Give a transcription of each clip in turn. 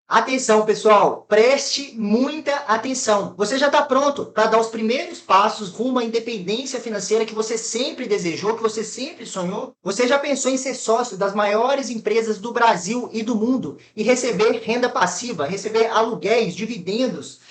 Atenção, pessoal, preste muita atenção. Você já está pronto para dar os primeiros passos rumo à independência financeira que você sempre desejou, que você sempre sonhou? Você já pensou em ser sócio das maiores empresas do Brasil e do mundo e receber renda passiva, receber aluguéis, dividendos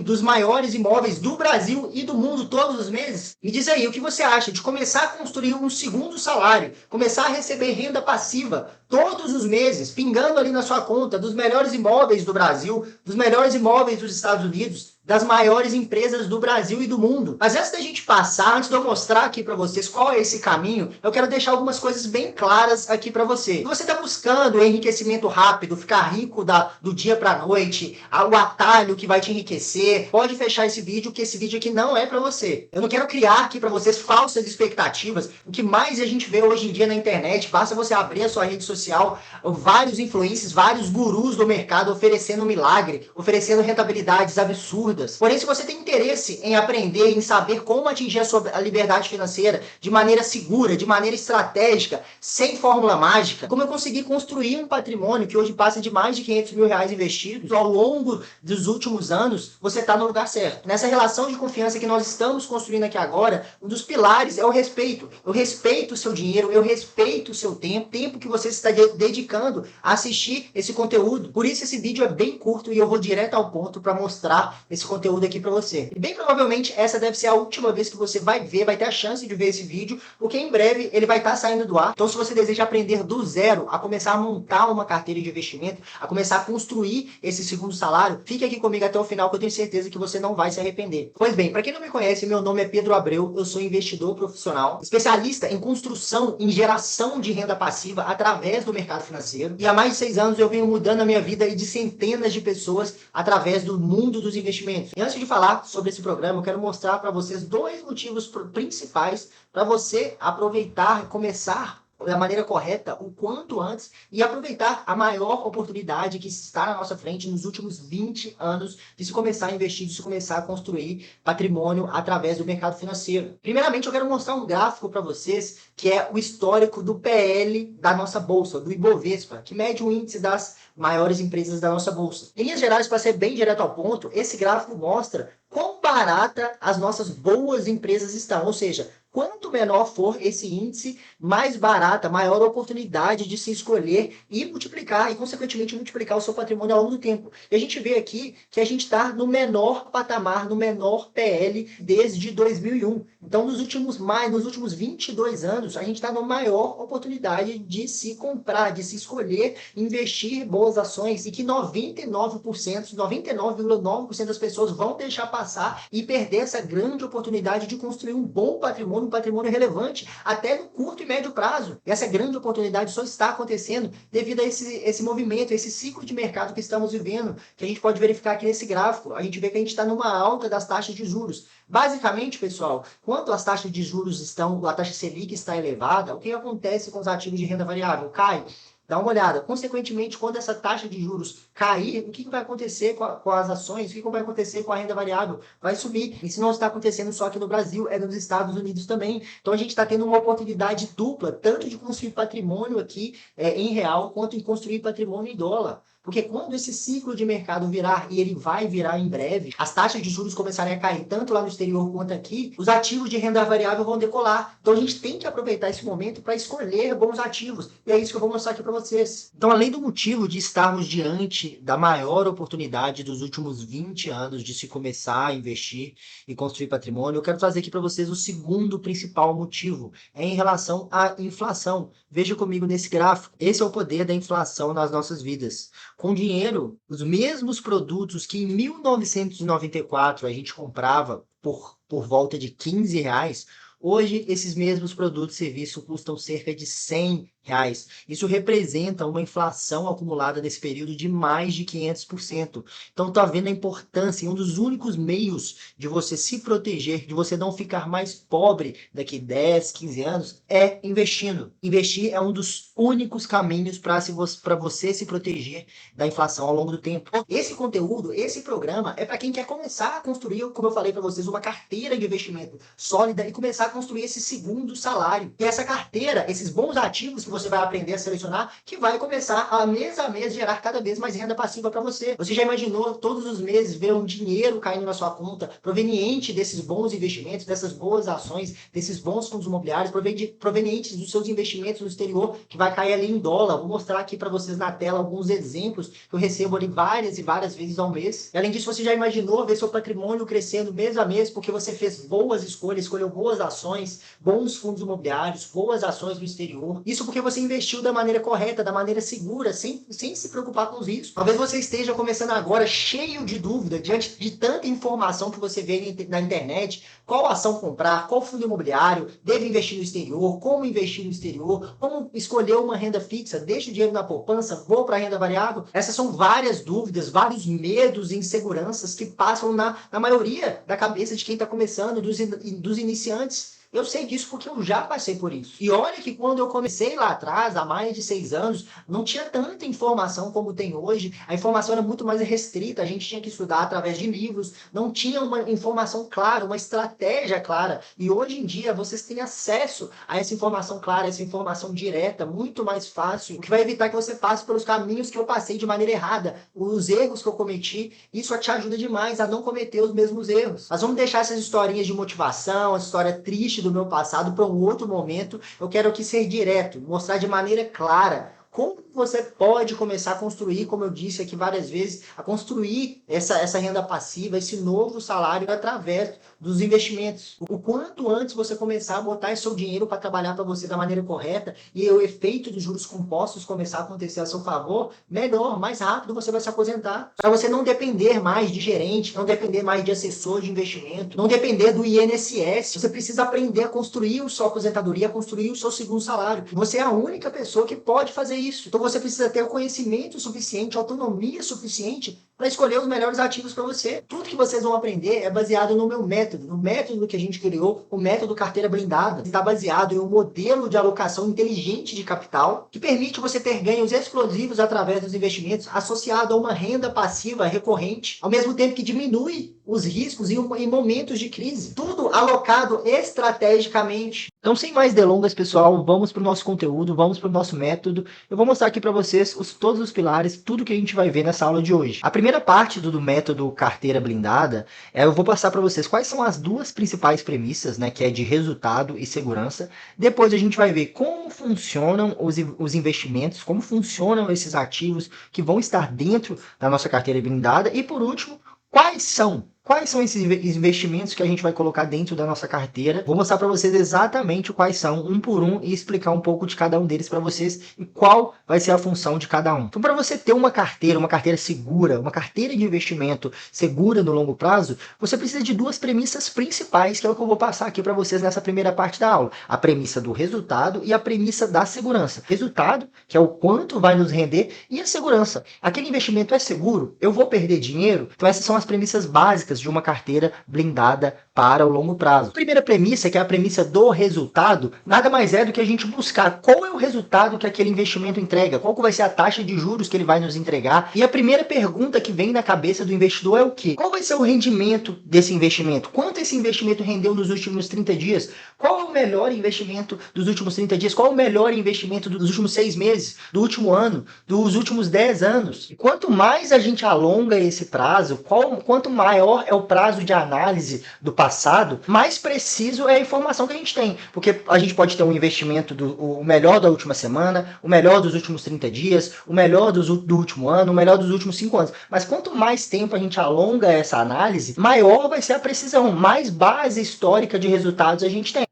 dos maiores imóveis do Brasil e do mundo todos os meses? Me diz aí, o que você acha de começar a construir um segundo salário, começar a receber renda passiva todos os meses, pingando ali na sua conta dos melhores imóveis do Brasil, dos melhores imóveis dos Estados Unidos, das maiores empresas do Brasil e do mundo. Mas antes da gente passar, antes de eu mostrar aqui para vocês qual é esse caminho, eu quero deixar algumas coisas bem claras aqui para você. Se você está buscando enriquecimento rápido, ficar rico do dia para a noite, o atalho que vai te enriquecer, pode fechar esse vídeo, que esse vídeo aqui não é para você. Eu não quero criar aqui para vocês falsas expectativas. O que mais a gente vê hoje em dia na internet, basta você abrir a sua rede social, vários influencers, vários gurus do mercado oferecendo milagre, oferecendo rentabilidades absurdas. Porém, se você tem interesse em aprender, em saber como atingir a liberdade financeira de maneira segura, de maneira estratégica, sem fórmula mágica, como eu consegui construir um patrimônio que hoje passa de mais de 500 mil reais investidos ao longo dos últimos anos, você está no lugar certo. Nessa relação de confiança que nós estamos construindo aqui agora, um dos pilares é o respeito. Eu respeito o seu dinheiro, eu respeito o seu tempo que você está dedicando a assistir esse conteúdo. Por isso esse vídeo é bem curto e eu vou direto ao ponto para mostrar esse conteúdo aqui para você. E bem provavelmente essa deve ser a última vez que você vai ver, vai ter a chance de ver esse vídeo, porque em breve ele vai estar saindo do ar. Então se você deseja aprender do zero, a começar a montar uma carteira de investimento, a começar a construir esse segundo salário, fique aqui comigo até o final que eu tenho certeza que você não vai se arrepender. Pois bem, para quem não me conhece, meu nome é Pedro Abreu, eu sou investidor profissional, especialista em construção, em geração de renda passiva através do mercado financeiro. E há mais de 6 anos eu venho mudando a minha vida e de centenas de pessoas através do mundo dos investimentos. E antes de falar sobre esse programa, eu quero mostrar para vocês 2 motivos principais para você aproveitar e começar da maneira correta o quanto antes e aproveitar a maior oportunidade que está na nossa frente nos últimos 20 anos de se começar a investir, de se começar a construir patrimônio através do mercado financeiro. Primeiramente, eu quero mostrar um gráfico para vocês que é o histórico do PL da nossa bolsa, do Ibovespa, que mede o índice das maiores empresas da nossa bolsa. Em linhas gerais, para ser bem direto ao ponto, esse gráfico mostra quão barata as nossas boas empresas estão, ou seja, quanto menor for esse índice, mais barata, maior a oportunidade de se escolher e multiplicar, e consequentemente multiplicar o seu patrimônio ao longo do tempo. E a gente vê aqui que a gente está no menor patamar, no menor PL desde 2001. Então, nos últimos 22 anos, a gente está na maior oportunidade de se comprar, de se escolher, investir em boas ações e que 99,9% das pessoas vão deixar passar e perder essa grande oportunidade de construir um bom patrimônio, um patrimônio relevante, até no curto e médio prazo. E essa grande oportunidade só está acontecendo devido a esse movimento, esse ciclo de mercado que estamos vivendo, que a gente pode verificar aqui nesse gráfico. A gente vê que a gente está numa alta das taxas de juros. Basicamente, pessoal, quando as taxas de juros a taxa Selic está elevada, o que acontece com os ativos de renda variável? Cai. Dá uma olhada. Consequentemente, quando essa taxa de juros cair, o que vai acontecer com as ações? O que vai acontecer com a renda variável? Vai subir. Isso não está acontecendo só aqui no Brasil, é nos Estados Unidos também. Então, a gente está tendo uma oportunidade dupla, tanto de construir patrimônio aqui em real, quanto em construir patrimônio em dólar. Porque quando esse ciclo de mercado virar, e ele vai virar em breve, as taxas de juros começarem a cair tanto lá no exterior quanto aqui, os ativos de renda variável vão decolar. Então a gente tem que aproveitar esse momento para escolher bons ativos. E é isso que eu vou mostrar aqui para vocês. Então, além do motivo de estarmos diante da maior oportunidade dos últimos 20 anos de se começar a investir e construir patrimônio, eu quero trazer aqui para vocês o segundo principal motivo, é em relação à inflação. Veja comigo nesse gráfico. Esse é o poder da inflação nas nossas vidas. Com dinheiro, os mesmos produtos que em 1994 a gente comprava por volta de 15 reais, hoje esses mesmos produtos e serviços custam cerca de 100 reais. Isso representa uma inflação acumulada nesse período de mais de 500%. Então, tá vendo a importância, um dos únicos meios de você se proteger, de você não ficar mais pobre daqui 10, 15 anos, é investindo. Investir é um dos únicos caminhos para você se proteger da inflação ao longo do tempo. Esse conteúdo, esse programa, é para quem quer começar a construir, como eu falei para vocês, uma carteira de investimento sólida e começar a construir esse segundo salário. E essa carteira, esses bons ativos que você vai aprender a selecionar, que vai começar a mês gerar cada vez mais renda passiva para você. Você já imaginou todos os meses ver um dinheiro caindo na sua conta proveniente desses bons investimentos, dessas boas ações, desses bons fundos imobiliários, provenientes dos seus investimentos no exterior, que vai cair ali em dólar? Vou mostrar aqui para vocês na tela alguns exemplos que eu recebo ali várias e várias vezes ao mês. E além disso, você já imaginou ver seu patrimônio crescendo mês a mês porque você fez boas escolhas, escolheu boas ações, bons fundos imobiliários, boas ações no exterior. Isso porque você investiu da maneira correta, da maneira segura, sem se preocupar com os riscos. Talvez você esteja começando agora cheio de dúvida, diante de tanta informação que você vê na internet, qual ação comprar, qual fundo imobiliário, deve investir no exterior, como investir no exterior, como escolher uma renda fixa, deixa o dinheiro na poupança, vou para a renda variável. Essas são várias dúvidas, vários medos e inseguranças que passam na maioria da cabeça de quem está começando, dos iniciantes. Eu sei disso porque eu já passei por isso. E olha que quando eu comecei lá atrás, há mais de 6 anos, não tinha tanta informação como tem hoje. A informação era muito mais restrita, a gente tinha que estudar através de livros, não tinha uma informação clara, uma estratégia clara. E hoje em dia vocês têm acesso a essa informação clara, essa informação direta, muito mais fácil, o que vai evitar que você passe pelos caminhos que eu passei de maneira errada, os erros que eu cometi. Isso te ajuda demais a não cometer os mesmos erros. Nós vamos deixar essas historinhas de motivação, essa história triste do meu passado para um outro momento. Eu quero aqui ser direto, mostrar de maneira clara como você pode começar a construir, como eu disse aqui várias vezes, a construir essa renda passiva, esse novo salário através dos investimentos. O quanto antes você começar a botar esse seu dinheiro para trabalhar para você da maneira correta e o efeito dos juros compostos começar a acontecer a seu favor, melhor, mais rápido você vai se aposentar. Para você não depender mais de gerente, não depender mais de assessor de investimento, não depender do INSS. Você precisa aprender a construir a sua aposentadoria, a construir o seu segundo salário. Você é a única pessoa que pode fazer isso. Então você precisa ter o conhecimento suficiente, autonomia suficiente para escolher os melhores ativos para você. Tudo que vocês vão aprender é baseado no meu método, no método que a gente criou, o método carteira blindada. Está baseado em um modelo de alocação inteligente de capital que permite você ter ganhos explosivos através dos investimentos associado a uma renda passiva recorrente, ao mesmo tempo que diminui os riscos em momentos de crise. Tudo alocado estrategicamente. Então, sem mais delongas, pessoal, vamos para o nosso conteúdo, vamos para o nosso método. Eu vou mostrar aqui para vocês todos os pilares, tudo que a gente vai ver nessa aula de hoje. A primeira parte do método carteira blindada, eu vou passar para vocês quais são as duas principais premissas, né, que é de resultado e segurança. Depois a gente vai ver como funcionam os investimentos, como funcionam esses ativos que vão estar dentro da nossa carteira blindada. E por último, quais são esses investimentos que a gente vai colocar dentro da nossa carteira? Vou mostrar para vocês exatamente quais são, um por um, e explicar um pouco de cada um deles para vocês e qual vai ser a função de cada um. Então, para você ter uma carteira segura, uma carteira de investimento segura no longo prazo, você precisa de duas premissas principais, que é o que eu vou passar aqui para vocês nessa primeira parte da aula. A premissa do resultado e a premissa da segurança. Resultado, que é o quanto vai nos render, e a segurança. Aquele investimento é seguro? Eu vou perder dinheiro? Então, essas são as premissas básicas de uma carteira blindada para o longo prazo. A primeira premissa, que é a premissa do resultado, nada mais é do que a gente buscar qual é o resultado que aquele investimento entrega, qual vai ser a taxa de juros que ele vai nos entregar. E a primeira pergunta que vem na cabeça do investidor é o quê? Qual vai ser o rendimento desse investimento? Quanto esse investimento rendeu nos últimos 30 dias? Qual é o melhor investimento dos últimos 30 dias? Qual é o melhor investimento dos últimos 6 meses, do último ano, dos últimos 10 anos? E quanto mais a gente alonga esse prazo, quanto maior é o prazo de análise do passado, mais preciso é a informação que a gente tem. Porque a gente pode ter um investimento o melhor da última semana, o melhor dos últimos 30 dias, o melhor do último ano, o melhor dos últimos 5 anos. Mas quanto mais tempo a gente alonga essa análise, maior vai ser a precisão, mais base histórica de resultados a gente tem.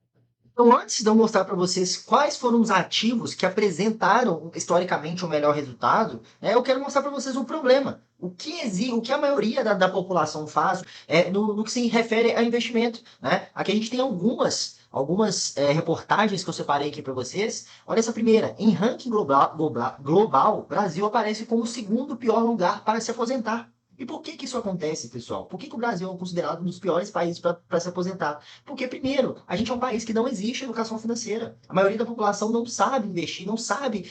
Então, antes de eu mostrar para vocês quais foram os ativos que apresentaram historicamente o melhor resultado, eu quero mostrar para vocês o problema. O que a maioria da população faz no que se refere a investimento. Né? Aqui a gente tem algumas reportagens que eu separei aqui para vocês. Olha essa primeira. Em ranking global, Brasil aparece como o segundo pior lugar para se aposentar. E por que que isso acontece, pessoal? Por que que o Brasil é considerado um dos piores países para se aposentar? Porque, primeiro, a gente é um país que não existe educação financeira. A maioria da população não sabe investir, não sabe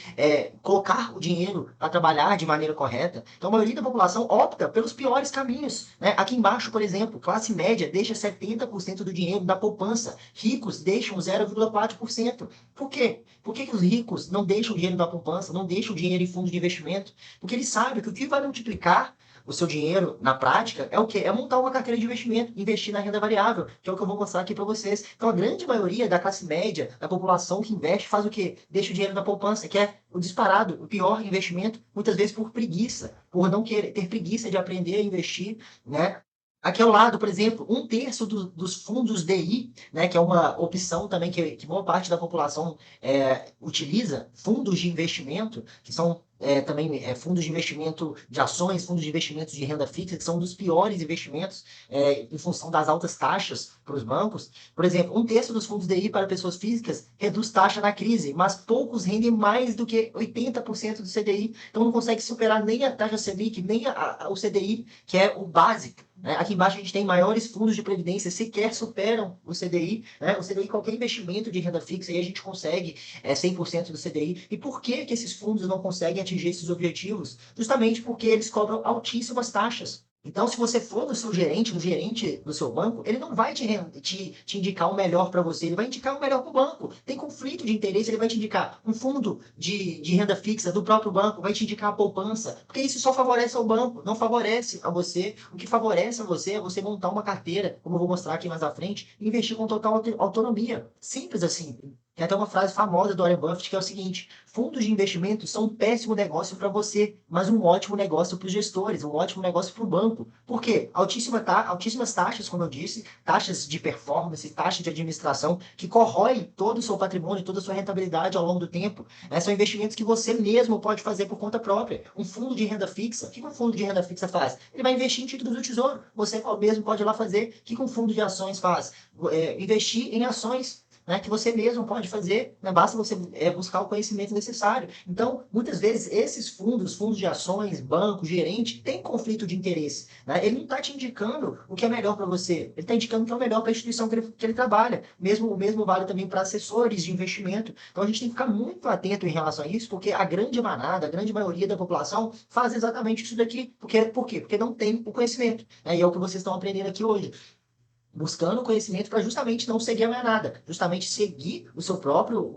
colocar o dinheiro para trabalhar de maneira correta. Então, a maioria da população opta pelos piores caminhos, né? Aqui embaixo, por exemplo, classe média deixa 70% do dinheiro da poupança. Ricos deixam 0,4%. Por quê? Por que que os ricos não deixam o dinheiro da poupança, não deixam o dinheiro em fundos de investimento? Porque eles sabem que o que vai multiplicar o seu dinheiro na prática é o quê? É montar uma carteira de investimento, investir na renda variável, que é o que eu vou mostrar aqui para vocês. Então, a grande maioria da classe média, da população que investe, faz o quê? Deixa o dinheiro na poupança, que é o disparado, o pior investimento, muitas vezes por preguiça, por não querer, ter preguiça de aprender a investir, né? Aqui ao lado, por exemplo, um terço dos fundos DI, né, que é uma opção também que boa parte da população utiliza, fundos de investimento, que são também fundos de investimento de ações, fundos de investimentos de renda fixa, que são um dos piores investimentos em função das altas taxas para os bancos. Por exemplo, um terço dos fundos DI para pessoas físicas reduz taxa na crise, mas poucos rendem mais do que 80% do CDI. Então não consegue superar nem a taxa Selic, nem o CDI, que é o básico. Né? Aqui embaixo a gente tem maiores fundos de previdência, sequer superam o CDI. Né? O CDI, qualquer investimento de renda fixa, aí a gente consegue 100% do CDI. E por que que esses fundos não conseguem atingir esses objetivos? Justamente porque eles cobram altíssimas taxas. Então, se você for no gerente do seu banco, ele não vai te indicar o melhor para você, ele vai indicar o melhor para o banco. Tem conflito de interesse, ele vai te indicar um fundo de renda fixa do próprio banco, vai te indicar a poupança, porque isso só favorece ao banco, não favorece a você. O que favorece a você é você montar uma carteira, como eu vou mostrar aqui mais à frente, e investir com total autonomia. Simples assim. Tem até uma frase famosa do Warren Buffett que é o seguinte: fundos de investimento são um péssimo negócio para você, mas um ótimo negócio para os gestores, um ótimo negócio para o banco. Por quê? Altíssimas taxas, como eu disse, taxas de performance, taxas de administração, que corroem todo o seu patrimônio, toda a sua rentabilidade ao longo do tempo. São investimentos que você mesmo pode fazer por conta própria. Um fundo de renda fixa, o que um fundo de renda fixa faz? Ele vai investir em títulos do tesouro. Você mesmo pode ir lá fazer. O que um fundo de ações faz? Investir em ações, né, que você mesmo pode fazer, né, basta você buscar o conhecimento necessário. Então, muitas vezes, esses fundos de ações, banco, gerente, tem conflito de interesse. Né? Ele não está te indicando o que é melhor para você, ele está indicando o que é o melhor para a instituição que ele trabalha. O mesmo vale também para assessores de investimento. Então, a gente tem que ficar muito atento em relação a isso, porque a grande manada, a grande maioria da população faz exatamente isso daqui. Por quê? Porque não tem o conhecimento. Né? E é o que vocês estão aprendendo aqui hoje, buscando conhecimento para justamente não seguir a manada, justamente seguir o seu próprio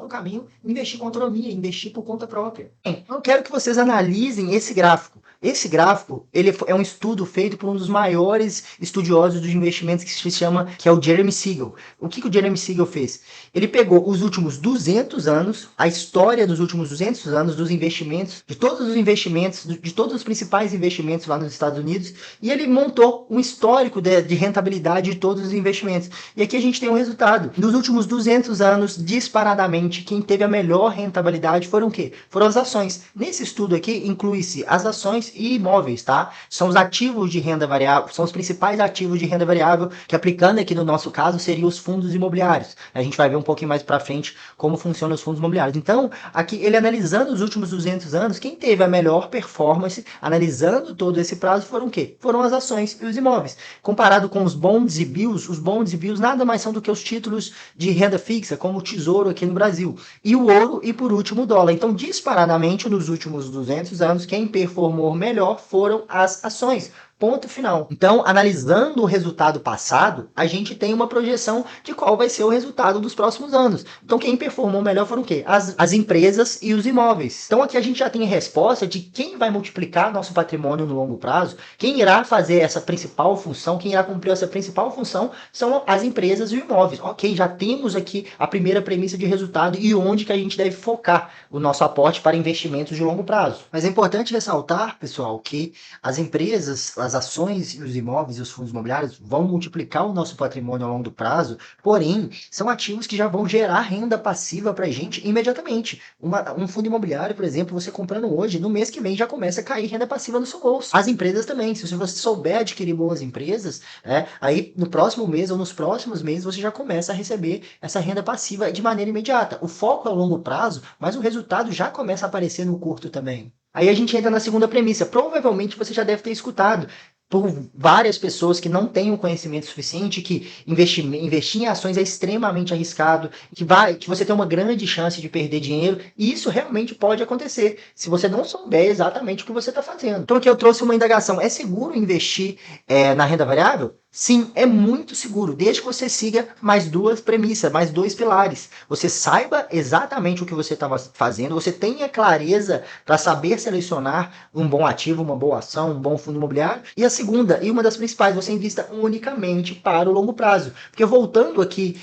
caminho, investir com autonomia, investir por conta própria. Bem, eu quero que vocês analisem esse gráfico. Esse gráfico, ele é um estudo feito por um dos maiores estudiosos dos investimentos que é o Jeremy Siegel. O que o Jeremy Siegel fez? Ele pegou os últimos 200 anos, a história dos últimos 200 anos dos investimentos, de todos os investimentos, de todos os principais investimentos lá nos Estados Unidos, e ele montou um histórico de rentabilidade de todos os investimentos. E aqui a gente tem um resultado. Nos últimos 200 anos, disparadamente, quem teve a melhor rentabilidade foram o quê? Foram as ações. Nesse estudo aqui, inclui-se as ações e imóveis, tá? São os ativos de renda variável, são os principais ativos de renda variável, que aplicando aqui no nosso caso, seriam os fundos imobiliários. A gente vai ver um pouquinho mais para frente como funcionam os fundos imobiliários. Então, aqui ele analisando os últimos 200 anos, quem teve a melhor performance, analisando todo esse prazo, foram o quê? Foram as ações e os imóveis. Comparado com os bonds e bills, os bonds e bills nada mais são do que os títulos de renda fixa, como o Tesouro aqui no Brasil. E o ouro e, por último, o dólar. Então, disparadamente, nos últimos 200 anos, quem performou melhor foram as ações. Ponto final. Então, analisando o resultado passado, a gente tem uma projeção de qual vai ser o resultado dos próximos anos. Então, quem performou melhor foram o quê? As empresas e os imóveis. Então, aqui a gente já tem a resposta de quem vai multiplicar nosso patrimônio no longo prazo, quem irá fazer essa principal função, quem irá cumprir essa principal função são as empresas e os imóveis. Ok, já temos aqui a primeira premissa de resultado e onde que a gente deve focar o nosso aporte para investimentos de longo prazo. Mas é importante ressaltar, pessoal, que as empresas, as ações e os imóveis e os fundos imobiliários vão multiplicar o nosso patrimônio ao longo do prazo, porém, são ativos que já vão gerar renda passiva para a gente imediatamente. Um fundo imobiliário, por exemplo, você comprando hoje, no mês que vem já começa a cair renda passiva no seu bolso. As empresas também, se você souber adquirir boas empresas, aí no próximo mês ou nos próximos meses você já começa a receber essa renda passiva de maneira imediata. O foco é ao longo prazo, mas o resultado já começa a aparecer no curto também. Aí a gente entra na segunda premissa. Provavelmente você já deve ter escutado por várias pessoas que não têm o conhecimento suficiente, que investir em ações é extremamente arriscado, que você tem uma grande chance de perder dinheiro, e isso realmente pode acontecer, se você não souber exatamente o que você está fazendo. Então aqui eu trouxe uma indagação: é seguro investir na renda variável? Sim, é muito seguro, desde que você siga mais duas premissas, mais dois pilares. Você saiba exatamente o que você estava fazendo, você tenha clareza para saber selecionar um bom ativo, uma boa ação, um bom fundo imobiliário. E a segunda, e uma das principais, você invista unicamente para o longo prazo. Porque voltando aqui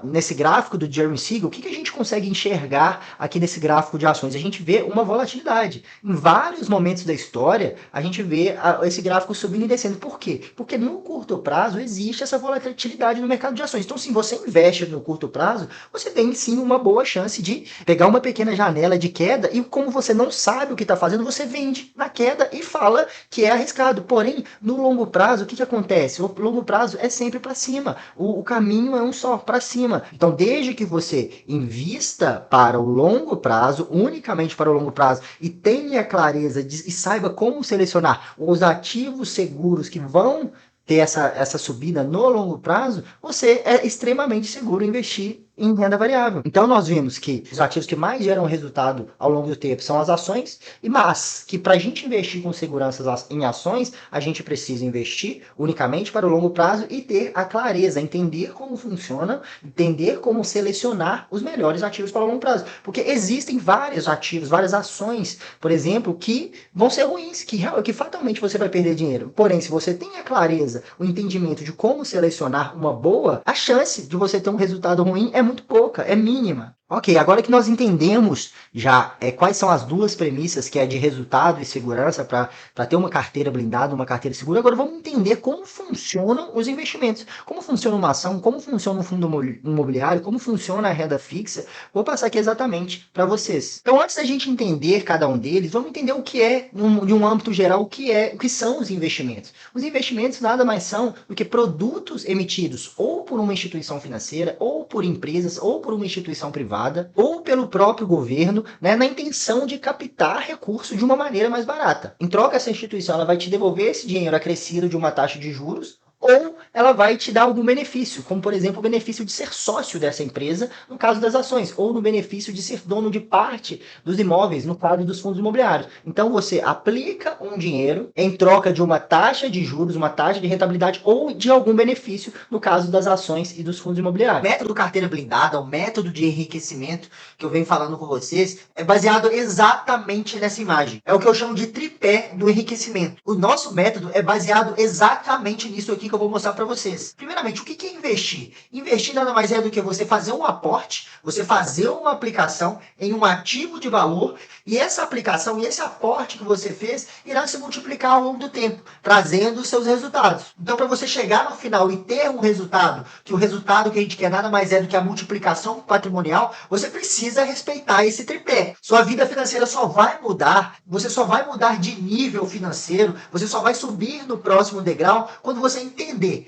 nesse gráfico do Jeremy Siegel, o que a gente consegue enxergar aqui nesse gráfico de ações? A gente vê uma volatilidade. Em vários momentos da história, a gente vê esse gráfico subindo e descendo. Por quê? Porque no curto prazo existe essa volatilidade no mercado de ações. Então, se você investe no curto prazo, você tem sim uma boa chance de pegar uma pequena janela de queda e, como você não sabe o que está fazendo, você vende na queda e fala que é arriscado. Porém, no longo prazo, o que acontece? O longo prazo é sempre para cima. O caminho é um só, para cima. Então, desde que você invista para o longo prazo, unicamente para o longo prazo, e tenha clareza e saiba como selecionar os ativos seguros que vão ter essa subida no longo prazo, você é extremamente seguro investir em renda variável. Então nós vimos que os ativos que mais geram resultado ao longo do tempo são as ações, mas que para a gente investir com segurança em ações, a gente precisa investir unicamente para o longo prazo e ter a clareza, entender como funciona, entender como selecionar os melhores ativos para o longo prazo. Porque existem vários ativos, várias ações, por exemplo, que vão ser ruins, que fatalmente você vai perder dinheiro. Porém, se você tem a clareza, o entendimento de como selecionar uma boa, a chance de você ter um resultado ruim é muito pouca, é mínima. Ok, agora que nós entendemos já quais são as duas premissas, que é de resultado e segurança, para ter uma carteira blindada, uma carteira segura, agora vamos entender como funcionam os investimentos. Como funciona uma ação, como funciona um fundo imobiliário, como funciona a renda fixa. Vou passar aqui exatamente para vocês. Então, antes da gente entender cada um deles, vamos entender o que é, de um âmbito geral, o que são os investimentos. Os investimentos nada mais são do que produtos emitidos ou por uma instituição financeira, ou por empresas, ou por uma instituição privada, ou pelo próprio governo, né, na intenção de captar recurso de uma maneira mais barata. Em troca, essa instituição ela vai te devolver esse dinheiro acrescido de uma taxa de juros, ou ela vai te dar algum benefício, como por exemplo o benefício de ser sócio dessa empresa, no caso das ações, ou no benefício de ser dono de parte dos imóveis, no caso dos fundos imobiliários. Então você aplica um dinheiro em troca de uma taxa de juros, uma taxa de rentabilidade ou de algum benefício, no caso das ações e dos fundos imobiliários. O método carteira blindada, o método de enriquecimento que eu venho falando com vocês, é baseado exatamente nessa imagem. É o que eu chamo de tripé do enriquecimento. O nosso método é baseado exatamente nisso aqui que eu vou mostrar para vocês. Primeiramente, o que é investir? Investir nada mais é do que você fazer um aporte, você fazer uma aplicação em um ativo de valor, e essa aplicação e esse aporte que você fez irá se multiplicar ao longo do tempo, trazendo os seus resultados. Então, para você chegar no final e ter um resultado, que o resultado que a gente quer nada mais é do que a multiplicação patrimonial, você precisa respeitar esse tripé. Sua vida financeira só vai mudar, você só vai mudar de nível financeiro, você só vai subir no próximo degrau quando você entender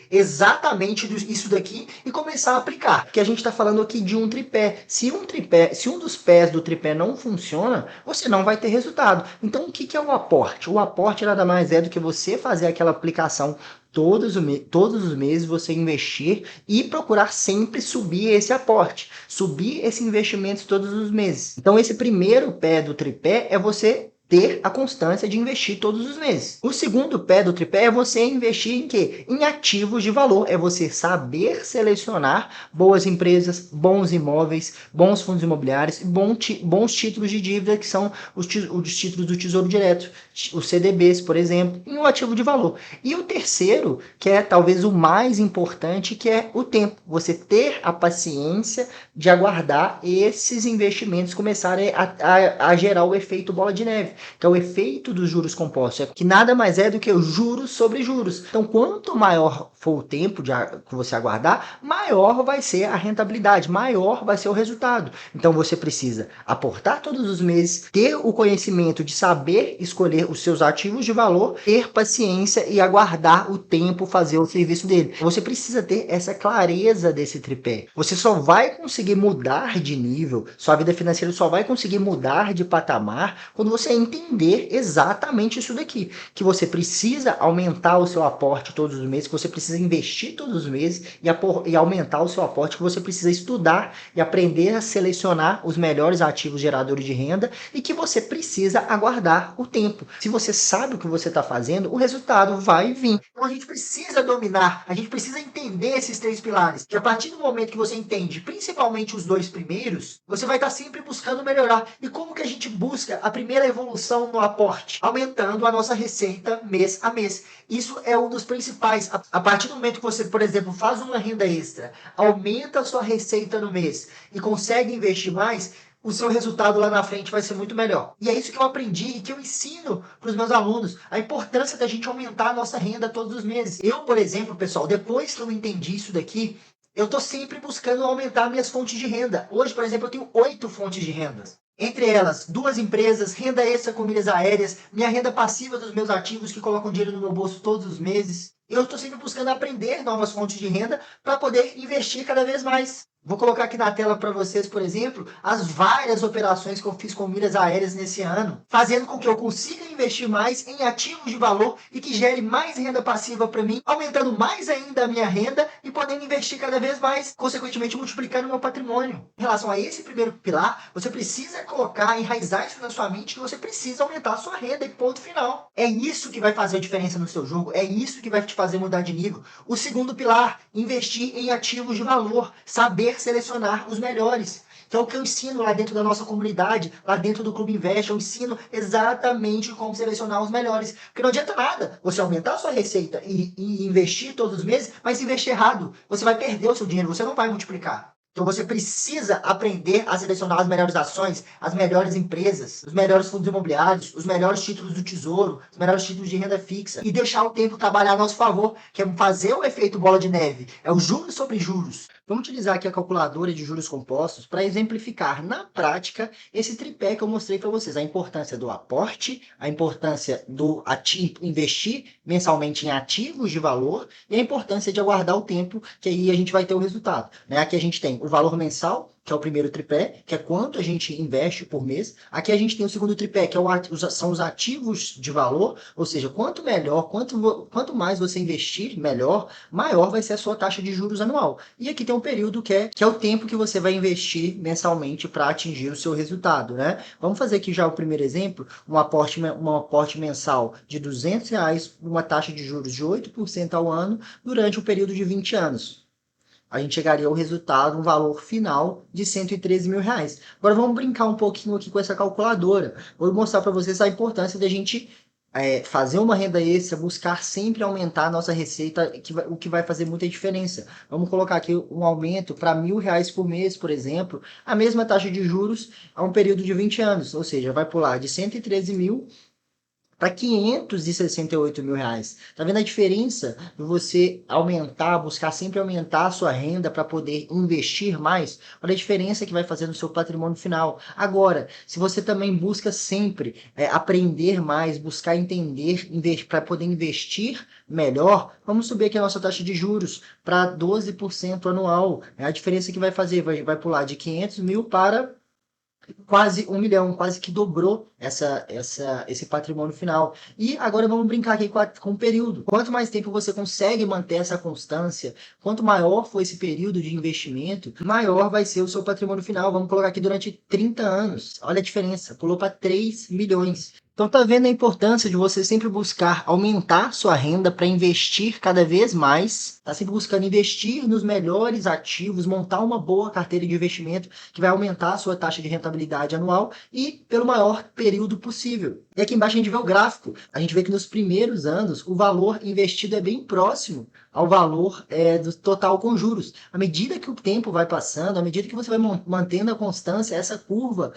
exatamente isso daqui e começar a aplicar. Porque a gente está falando aqui de um tripé. Se um dos pés do tripé não funciona, você não vai ter resultado. Então, o que é o aporte? O aporte nada mais é do que você fazer aquela aplicação todos os meses, você investir e procurar sempre subir esse aporte, subir esse investimento todos os meses. Então, esse primeiro pé do tripé é você ter a constância de investir todos os meses. O segundo pé do tripé é você investir em quê? Em ativos de valor. É você saber selecionar boas empresas, bons imóveis, bons fundos imobiliários e bons títulos de dívida, que são os títulos do Tesouro Direto, os CDBs, por exemplo, em um ativo de valor. E o terceiro, que é talvez o mais importante, que é o tempo. Você ter a paciência de aguardar esses investimentos começarem a gerar o efeito bola de neve, que é o efeito dos juros compostos, que nada mais é do que os juros sobre juros. Então, quanto maior for o tempo que você aguardar, maior vai ser a rentabilidade, maior vai ser o resultado. Então, você precisa aportar todos os meses, ter o conhecimento de saber escolher os seus ativos de valor, ter paciência e aguardar o tempo fazer o serviço dele. Você precisa ter essa clareza desse tripé. Você só vai conseguir mudar de nível, sua vida financeira só vai conseguir mudar de patamar quando você entender exatamente isso daqui, que você precisa aumentar o seu aporte todos os meses, que você precisa investir todos os meses e aumentar o seu aporte, que você precisa estudar e aprender a selecionar os melhores ativos geradores de renda e que você precisa aguardar o tempo. Se você sabe o que você está fazendo, o resultado vai vir. Então a gente precisa dominar, a gente precisa entender esses 3 pilares, que a partir do momento que você entende, principalmente os 2 primeiros, você vai estar sempre buscando melhorar. E como que a gente busca a primeira evolução no aporte? Aumentando a nossa receita mês a mês. Isso é um dos principais. A partir do momento que você, por exemplo, faz uma renda extra, aumenta a sua receita no mês e consegue investir mais, o seu resultado lá na frente vai ser muito melhor. E é isso que eu aprendi e que eu ensino para os meus alunos, a importância da gente aumentar a nossa renda todos os meses. Eu, por exemplo, pessoal, depois que eu entendi isso daqui, eu estou sempre buscando aumentar minhas fontes de renda. Hoje, por exemplo, eu tenho 8 fontes de rendas. Entre elas, 2 empresas, renda extra com milhas aéreas, minha renda passiva dos meus ativos que colocam dinheiro no meu bolso todos os meses. Eu estou sempre buscando aprender novas fontes de renda para poder investir cada vez mais. Vou colocar aqui na tela para vocês, por exemplo, as várias operações que eu fiz com milhas aéreas nesse ano, fazendo com que eu consiga investir mais em ativos de valor e que gere mais renda passiva para mim, aumentando mais ainda a minha renda e podendo investir cada vez mais, consequentemente multiplicando o meu patrimônio. Em relação a esse primeiro pilar, você precisa colocar, enraizar isso na sua mente, que você precisa aumentar a sua renda e ponto final. É isso que vai fazer a diferença no seu jogo, é isso que vai te fazer mudar de nível. O segundo pilar, investir em ativos de valor, saber selecionar os melhores, que é o que eu ensino lá dentro da nossa comunidade, lá dentro do Clube Invest. Eu ensino exatamente como selecionar os melhores, porque não adianta nada você aumentar a sua receita e investir todos os meses, mas se investir errado, você vai perder o seu dinheiro, você não vai multiplicar. Então você precisa aprender a selecionar as melhores ações, as melhores empresas, os melhores fundos imobiliários, os melhores títulos do tesouro, os melhores títulos de renda fixa e deixar o tempo trabalhar a nosso favor, que é fazer o efeito bola de neve, é o juros sobre juros. Vamos utilizar aqui a calculadora de juros compostos para exemplificar na prática esse tripé que eu mostrei para vocês. A importância do aporte, a importância do investir mensalmente em ativos de valor e a importância de aguardar o tempo, que aí a gente vai ter o resultado. Aqui a gente tem o valor mensal, que é o primeiro tripé, que é quanto a gente investe por mês. Aqui a gente tem o segundo tripé, que são os ativos de valor, ou seja, quanto melhor, quanto mais você investir, melhor, maior vai ser a sua taxa de juros anual. E aqui tem um período que é o tempo que você vai investir mensalmente para atingir o seu resultado, né? Vamos fazer aqui já o primeiro exemplo, um aporte mensal de R$200, uma taxa de juros de 8% ao ano, durante um período de 20 anos. A gente chegaria ao resultado, um valor final de R$113 mil. Agora vamos brincar um pouquinho aqui com essa calculadora. Vou mostrar para vocês a importância de a gente fazer uma renda extra, buscar sempre aumentar a nossa receita, o que vai fazer muita diferença. Vamos colocar aqui um aumento para R$1.000 por mês, por exemplo, a mesma taxa de juros a um período de 20 anos, ou seja, vai pular de 113 mil para 568 mil reais. Tá vendo a diferença de você aumentar, buscar sempre aumentar a sua renda para poder investir mais? Olha a diferença que vai fazer no seu patrimônio final. Agora, se você também busca sempre aprender mais, buscar entender, para poder investir melhor, vamos subir aqui a nossa taxa de juros para 12% anual. A diferença que vai fazer, vai pular de 500 mil para quase 1 milhão, quase que dobrou esse patrimônio final. E agora vamos brincar aqui com o período. Quanto mais tempo você consegue manter essa constância, quanto maior for esse período de investimento, maior vai ser o seu patrimônio final. Vamos colocar aqui durante 30 anos. Olha a diferença, pulou para 3 milhões. Então tá vendo a importância de você sempre buscar aumentar sua renda para investir cada vez mais, tá sempre buscando investir nos melhores ativos, montar uma boa carteira de investimento que vai aumentar a sua taxa de rentabilidade anual e pelo maior período possível. E aqui embaixo a gente vê o gráfico, a gente vê que nos primeiros anos o valor investido é bem próximo ao valor do total com juros. À medida que o tempo vai passando, à medida que você vai mantendo a constância, essa curva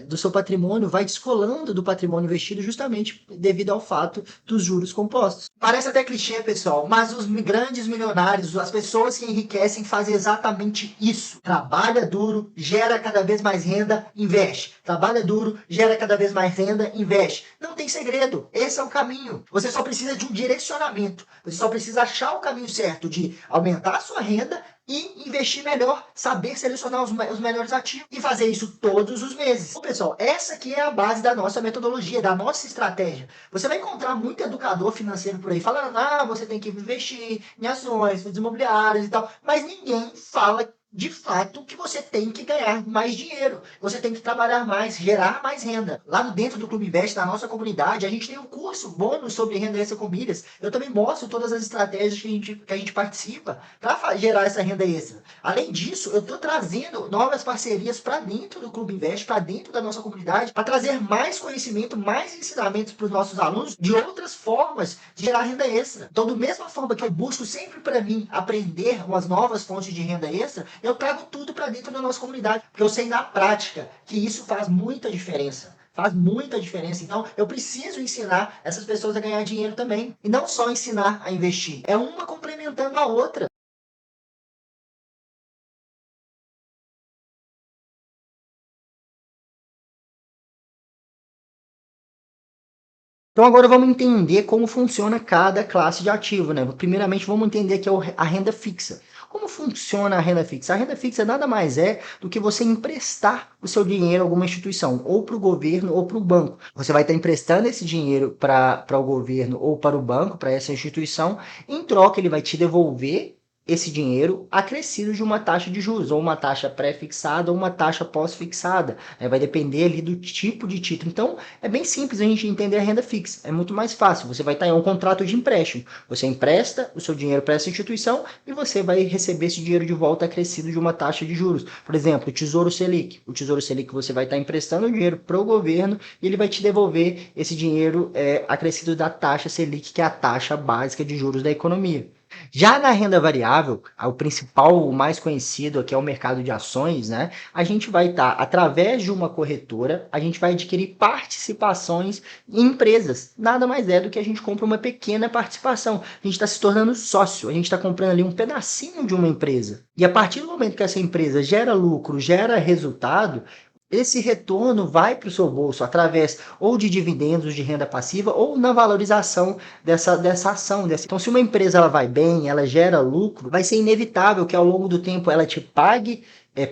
do seu patrimônio vai descolando do patrimônio investido justamente devido ao fato dos juros compostos. Parece até clichê, pessoal, mas os grandes milionários, as pessoas que enriquecem fazem exatamente isso. Trabalha duro, gera cada vez mais renda, investe. Trabalha duro, gera cada vez mais renda, investe. investe? Não tem segredo, esse é o caminho. Você só precisa de um direcionamento, você só precisa achar o caminho certo de aumentar a sua renda e investir melhor, saber selecionar os melhores ativos e fazer isso todos os meses. Bom, pessoal, essa aqui é a base da nossa metodologia, da nossa estratégia. Você vai encontrar muito educador financeiro por aí falando, você tem que investir em ações, fundos imobiliários e tal, mas ninguém fala de fato que você tem que ganhar mais dinheiro, você tem que trabalhar mais, gerar mais renda. Lá dentro do Clube Invest, na nossa comunidade, a gente tem um curso bônus sobre renda extra com milhas. Eu também mostro todas as estratégias que a gente participa para gerar essa renda extra. Além disso, eu estou trazendo novas parcerias para dentro do Clube Invest, para dentro da nossa comunidade, para trazer mais conhecimento, mais ensinamentos para os nossos alunos de outras formas de gerar renda extra. Então, da mesma forma que eu busco sempre para mim aprender umas novas fontes de renda extra, eu trago tudo para dentro da nossa comunidade, porque eu sei na prática que isso faz muita diferença. Faz muita diferença. Então, eu preciso ensinar essas pessoas a ganhar dinheiro também. E não só ensinar a investir. É uma complementando a outra. Então agora vamos entender como funciona cada classe de ativo, né? Primeiramente vamos entender que é a renda fixa. Como funciona a renda fixa? A renda fixa nada mais é do que você emprestar o seu dinheiro a alguma instituição, ou para o governo ou para o banco. Você vai estar emprestando esse dinheiro para o governo ou para o banco, para essa instituição, em troca ele vai te devolver esse dinheiro acrescido de uma taxa de juros, ou uma taxa pré-fixada ou uma taxa pós-fixada. Vai depender ali do tipo de título. Então, é bem simples a gente entender a renda fixa. É muito mais fácil. Você vai estar em um contrato de empréstimo. Você empresta o seu dinheiro para essa instituição e você vai receber esse dinheiro de volta acrescido de uma taxa de juros. Por exemplo, o Tesouro Selic. O Tesouro Selic você vai estar emprestando o dinheiro para o governo e ele vai te devolver esse dinheiro acrescido da taxa Selic, que é a taxa básica de juros da economia. Já na renda variável, o principal, o mais conhecido aqui é o mercado de ações, né? A gente vai estar, através de uma corretora, a gente vai adquirir participações em empresas. Nada mais é do que a gente compra uma pequena participação. A gente está se tornando sócio, a gente está comprando ali um pedacinho de uma empresa. E a partir do momento que essa empresa gera lucro, gera resultado, esse retorno vai para o seu bolso através ou de dividendos de renda passiva ou na valorização dessa ação. Então, se uma empresa ela vai bem, ela gera lucro, vai ser inevitável que ao longo do tempo ela te pague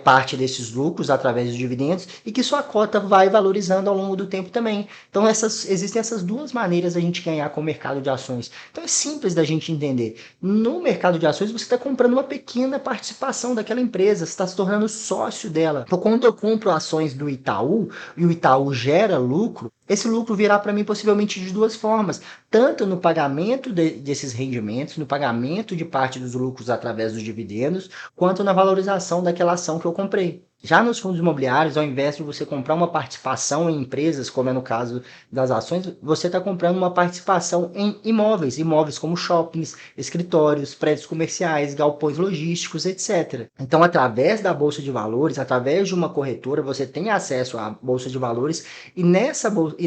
parte desses lucros através dos dividendos e que sua cota vai valorizando ao longo do tempo também. Então, existem essas duas maneiras da gente ganhar com o mercado de ações. Então, é simples da gente entender. No mercado de ações, você está comprando uma pequena participação daquela empresa, você está se tornando sócio dela. Então, quando eu compro ações do Itaú e o Itaú gera lucro, esse lucro virá para mim possivelmente de duas formas, tanto no pagamento desses rendimentos, no pagamento de parte dos lucros através dos dividendos, quanto na valorização daquela ação que eu comprei. Já nos fundos imobiliários, ao invés de você comprar uma participação em empresas, como é no caso das ações, você está comprando uma participação em imóveis, imóveis como shoppings, escritórios, prédios comerciais, galpões logísticos, etc. Então, através da Bolsa de Valores, através de uma corretora, você tem acesso à Bolsa de Valores e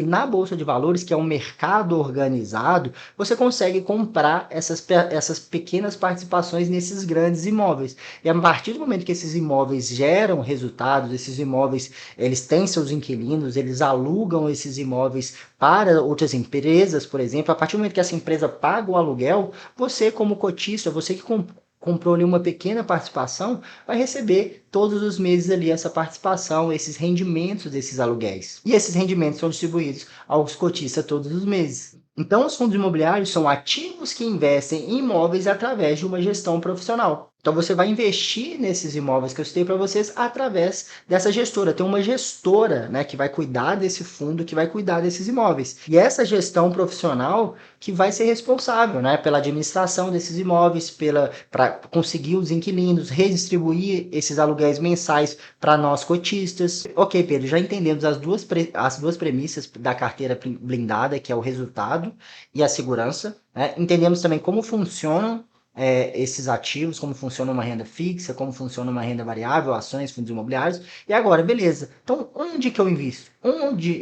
na Bolsa de Valores, que é um mercado organizado, você consegue comprar essas pequenas participações nesses grandes imóveis. E a partir do momento que esses imóveis geram resultados, esses imóveis, eles têm seus inquilinos, eles alugam esses imóveis para outras empresas, por exemplo. A partir do momento que essa empresa paga o aluguel, você como cotista, você que comprou ali uma pequena participação, vai receber todos os meses ali essa participação, esses rendimentos desses aluguéis. E esses rendimentos são distribuídos aos cotistas todos os meses. Então, os fundos imobiliários são ativos que investem em imóveis através de uma gestão profissional. Então, você vai investir nesses imóveis que eu citei para vocês através dessa gestora. Tem uma gestora, né, que vai cuidar desse fundo, que vai cuidar desses imóveis. E essa gestão profissional que vai ser responsável, né, pela administração desses imóveis, para conseguir os inquilinos, redistribuir esses aluguéis mensais para nós cotistas. Ok, Pedro, já entendemos as duas premissas da carteira blindada, que é o resultado e a segurança, né? Entendemos também como funcionam esses ativos, como funciona uma renda fixa, como funciona uma renda variável, ações, fundos imobiliários. E agora, beleza. Então, onde que eu invisto?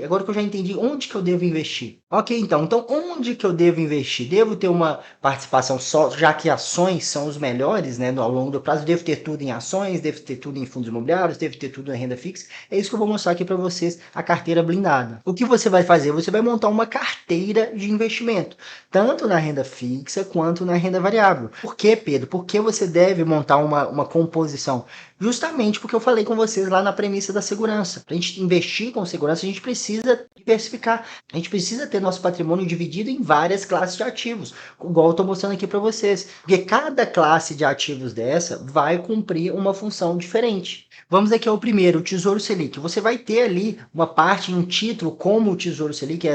Agora que eu já entendi onde que eu devo investir. Ok, então onde que eu devo investir? Devo ter uma participação só, já que ações são os melhores, né, ao longo do prazo, devo ter tudo em ações, devo ter tudo em fundos imobiliários, devo ter tudo em renda fixa. É isso que eu vou mostrar aqui para vocês, a carteira blindada. O que você vai fazer? Você vai montar uma carteira de investimento, tanto na renda fixa quanto na renda variável. Por que, Pedro? Por que você deve montar uma composição? Justamente porque eu falei com vocês lá na premissa da segurança. Para a gente investir com segurança, a gente precisa diversificar. A gente precisa ter nosso patrimônio dividido em várias classes de ativos, igual eu estou mostrando aqui para vocês. Porque cada classe de ativos dessa vai cumprir uma função diferente. Vamos aqui ao primeiro, o Tesouro Selic. Você vai ter ali uma parte em um título como o Tesouro Selic.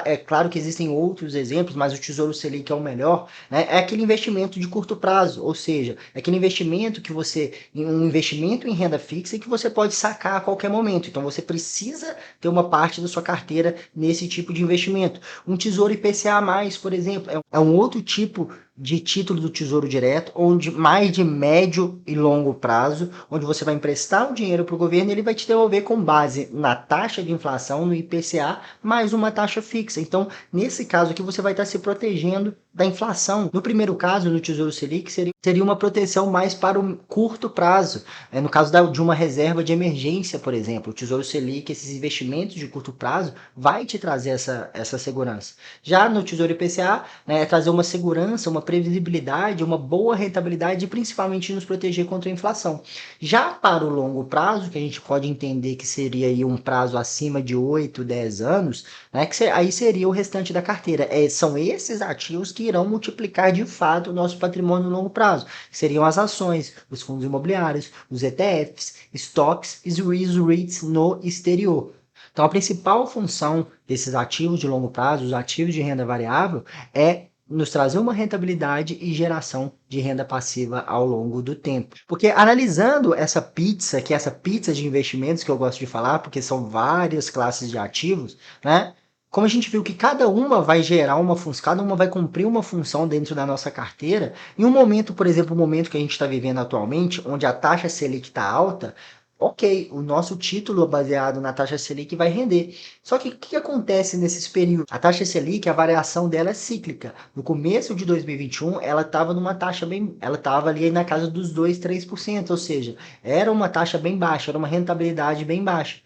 É claro que existem outros exemplos, mas o Tesouro Selic é o melhor. Né? É aquele investimento de curto prazo, ou seja, é aquele investimento que um investimento em renda fixa que você pode sacar a qualquer momento. Então você precisa ter uma parte da sua carteira nesse tipo de investimento. Um Tesouro IPCA+, por exemplo, é um outro tipo de título do Tesouro Direto, onde mais de médio e longo prazo, onde você vai emprestar o dinheiro para o governo e ele vai te devolver com base na taxa de inflação, no IPCA, mais uma taxa fixa. Então, nesse caso aqui, você vai estar se protegendo da inflação. No primeiro caso, no Tesouro Selic, seria uma proteção mais para o curto prazo. No caso de uma reserva de emergência, por exemplo, o Tesouro Selic, esses investimentos de curto prazo, vai te trazer essa segurança. Já no Tesouro IPCA, né, é trazer uma segurança, uma previsibilidade, uma boa rentabilidade e principalmente nos proteger contra a inflação. Já para o longo prazo, que a gente pode entender que seria aí um prazo acima de 8, 10 anos, né, aí seria o restante da carteira. São esses ativos que irão multiplicar de fato o nosso patrimônio no longo prazo, que seriam as ações, os fundos imobiliários, os ETFs, estoques e os REITs no exterior. Então, a principal função desses ativos de longo prazo, os ativos de renda variável, é nos trazer uma rentabilidade e geração de renda passiva ao longo do tempo. Porque analisando essa pizza, que é essa pizza de investimentos que eu gosto de falar, porque são várias classes de ativos, né? Como a gente viu que cada uma vai gerar uma função, cada uma vai cumprir uma função dentro da nossa carteira, em um momento, por exemplo, o momento que a gente está vivendo atualmente, onde a taxa Selic está alta, ok, o nosso título baseado na taxa Selic vai render. Só que o que acontece nesses períodos? A taxa Selic, a variação dela é cíclica. No começo de 2021, ela estava numa taxa ela estava ali na casa dos 2, 3%, ou seja, era uma taxa bem baixa, era uma rentabilidade bem baixa.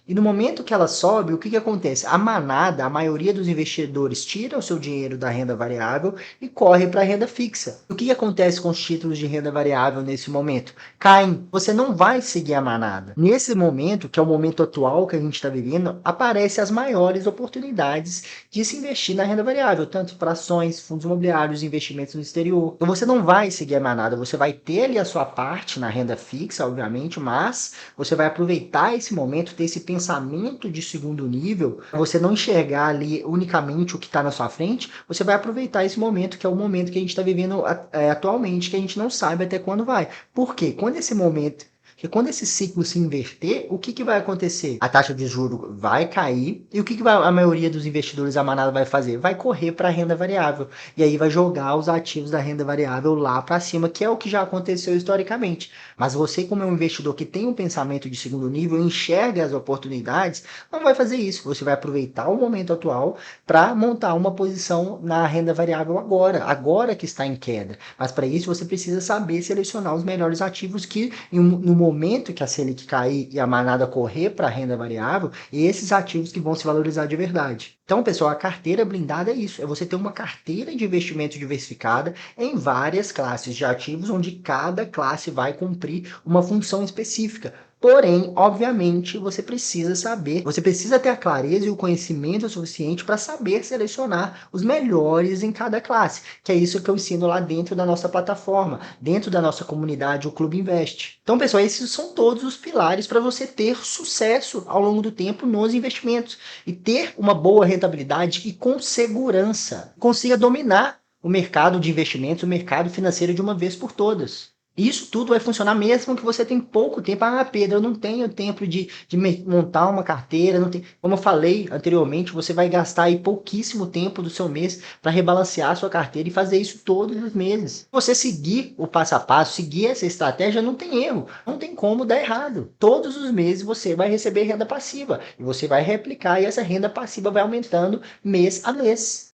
E no momento que ela sobe, o que acontece? A manada, a maioria dos investidores tira o seu dinheiro da renda variável e corre para a renda fixa. O que acontece com os títulos de renda variável nesse momento? Caem. Você não vai seguir a manada. Nesse momento, que é o momento atual que a gente está vivendo, aparecem as maiores oportunidades de se investir na renda variável, tanto para ações, fundos imobiliários, investimentos no exterior. Então você não vai seguir a manada, você vai ter ali a sua parte na renda fixa, obviamente, mas você vai aproveitar esse momento, ter esse pensamento de segundo nível, você não enxergar ali unicamente o que está na sua frente, você vai aproveitar esse momento, que é o momento que a gente está vivendo atualmente, que a gente não sabe até quando vai. Por quê? Quando esse ciclo se inverter, o que vai acontecer? A taxa de juros vai cair e o que a maioria dos investidores, a manada, vai fazer? Vai correr para a renda variável. E aí vai jogar os ativos da renda variável lá para cima, que é o que já aconteceu historicamente. Mas você, como é um investidor que tem um pensamento de segundo nível, enxerga as oportunidades, não vai fazer isso. Você vai aproveitar o momento atual para montar uma posição na renda variável agora que está em queda. Mas para isso você precisa saber selecionar os melhores ativos que, no momento que a Selic cair e a manada correr para a renda variável, esses ativos que vão se valorizar de verdade. Então, pessoal, a carteira blindada é isso. É você ter uma carteira de investimento diversificada em várias classes de ativos, onde cada classe vai cumprir uma função específica. Porém, obviamente, você precisa ter a clareza e o conhecimento suficiente para saber selecionar os melhores em cada classe, que é isso que eu ensino lá dentro da nossa plataforma, dentro da nossa comunidade, o Clube Invest. Então, pessoal, esses são todos os pilares para você ter sucesso ao longo do tempo nos investimentos e ter uma boa rentabilidade e com segurança. Consiga dominar o mercado de investimentos, o mercado financeiro de uma vez por todas. Isso tudo vai funcionar mesmo que você tenha pouco tempo. Ah, Pedro, eu não tenho tempo de montar uma carteira. Não tem... Como eu falei anteriormente, você vai gastar aí pouquíssimo tempo do seu mês para rebalancear a sua carteira e fazer isso todos os meses. Se você seguir o passo a passo, seguir essa estratégia, não tem erro. Não tem como dar errado. Todos os meses você vai receber renda passiva e você vai replicar e essa renda passiva vai aumentando mês a mês.